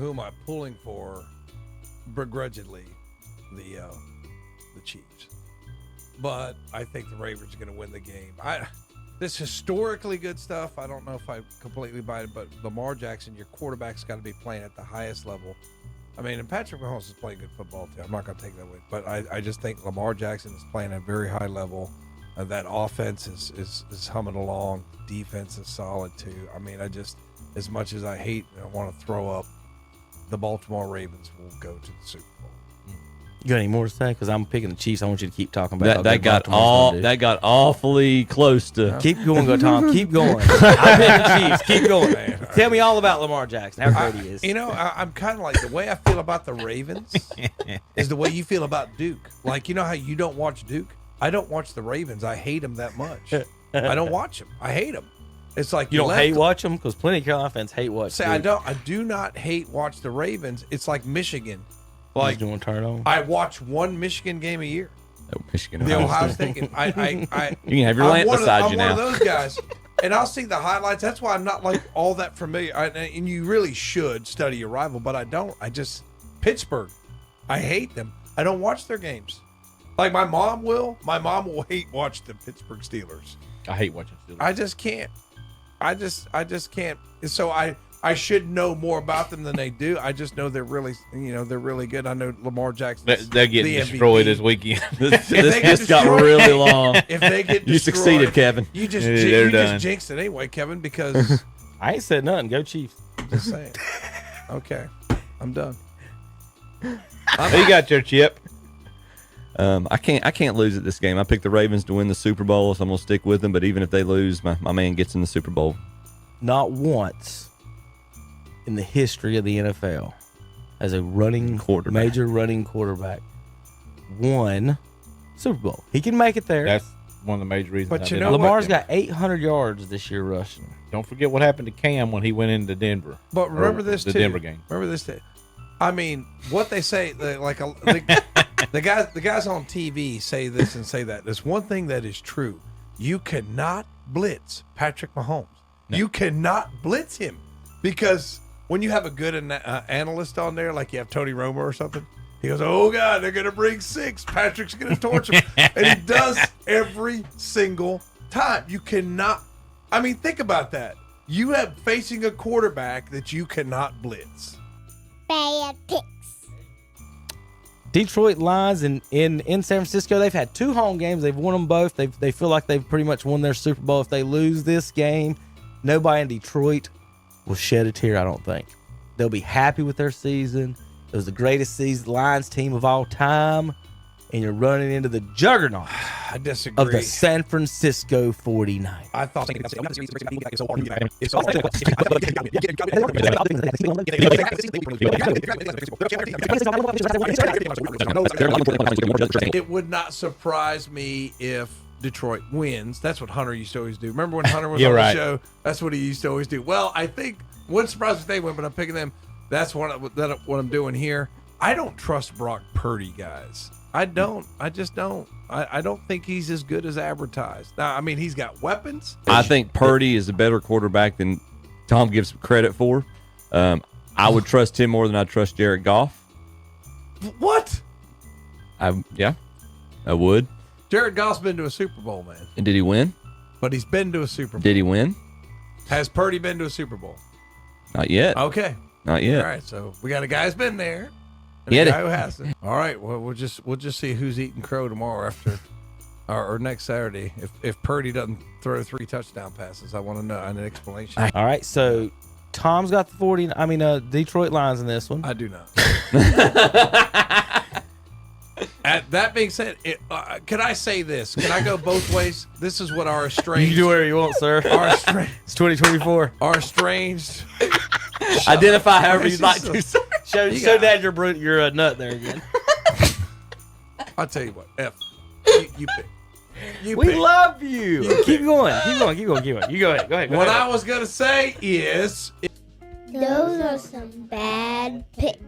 who am I pulling for? Begrudgingly, the Chiefs. But I think the Ravens are going to win the game. This historically good stuff, I don't know if I completely buy it, but Lamar Jackson, your quarterback's got to be playing at the highest level. I mean, and Patrick Mahomes is playing good football too. I'm not going to take that away, but I just think Lamar Jackson is playing at a very high level. That offense is humming along. Defense is solid too. I mean, as much as I hate and I want to throw up, the Baltimore Ravens will go to the Super Bowl. You got any more to say? Because I'm picking the Chiefs. I want you to keep talking about that. That got awfully close to. Keep going, go Tom. Keep going. I'm picking the Chiefs. Keep going. Man. Tell me all about Lamar Jackson. How great he is. I'm kind of like the way I feel about the Ravens is the way you feel about Duke. Like, you know how you don't watch Duke? I don't watch the Ravens. I hate them that much. I don't watch them. I hate them. It's like you don't hate watch them because plenty of Carolina fans hate watch. Say Duke. I do not hate watch the Ravens. It's like Michigan. Like doing turn on. I watch one Michigan game a year. Oh, Michigan. The Ohio State game. I you can have your lamp beside you now. I'm one of those guys, and I'll see the highlights. That's why I'm not like all that familiar. And you really should study your rival, but I don't. Pittsburgh. I hate them. I don't watch their games. Like my mom will. My mom will watch the Pittsburgh Steelers. I hate watching Steelers. I just can't. I just can't. So I should know more about them than they do. I just know they're really good. I know Lamar Jackson. They're getting destroyed this weekend. This got really long. If they get destroyed, you succeeded, Kevin. You just jinxed it anyway, Kevin, because I ain't said nothing. Go Chiefs. Just saying. Okay, I'm done. You got your chip. I can't lose at this game. I picked the Ravens to win the Super Bowl, so I'm gonna stick with them. But even if they lose, my man gets in the Super Bowl. Not once in the history of the NFL as a major running quarterback won Super Bowl. He can make it there. That's one of the major reasons. But Lamar's got 800 yards this year rushing. Don't forget what happened to Cam when he went into Denver. But remember this too. The Denver game. Remember this too. I mean, what they say, the guys on TV say this and say that. There's one thing that is true. You cannot blitz Patrick Mahomes. No. You cannot blitz him because when you have a good analyst on there, like you have Tony Romo or something, he goes, oh, God, they're going to bring 6. Patrick's going to torch him. And he does every single time. You cannot. I mean, think about that. You have facing a quarterback that you cannot blitz. Bad picks. Detroit Lions in San Francisco, they've had 2 home games. They've won them both. They feel like they've pretty much won their Super Bowl. If they lose this game, nobody in Detroit will shed a tear, I don't think. They'll be happy with their season. It was the greatest Lions team of all time, and you're running into the juggernaut I disagree. of the San Francisco 49ers. I thought it would not surprise me if Detroit wins. That's what Hunter used to always do. Remember when Hunter was on the show? That's what he used to always do. Well, I think wouldn't surprise me if they win, but I'm picking them. That's what I'm doing here. I don't trust Brock Purdy, guys. I don't. I just don't. I don't think he's as good as advertised. Now, I mean, he's got weapons. I think Purdy is a better quarterback than Tom gives credit for. I would trust him more than I trust Jared Goff. What? I would. Jared Goff's been to a Super Bowl, man. And did he win? But he's been to a Super Bowl. Did he win? Has Purdy been to a Super Bowl? Not yet. Okay. Not yet. All right, so we got a guy who's been there. And a guy who hasn't. All right, well, we'll just see who's eating crow tomorrow after or next Saturday. If Purdy doesn't throw 3 touchdown passes, I want to know an explanation. All right, so Tom's got the Detroit Lions in this one. I do not. That being said, can I say this? Can I go both ways? This is what our estranged. You can do whatever you want, sir. It's 2024. Our estranged. Identify however you'd like to. Show Dad you're a nut there again. I'll tell you what. You pick. We love you. Keep going. You go ahead. What I was gonna say is. Those are some bad picks.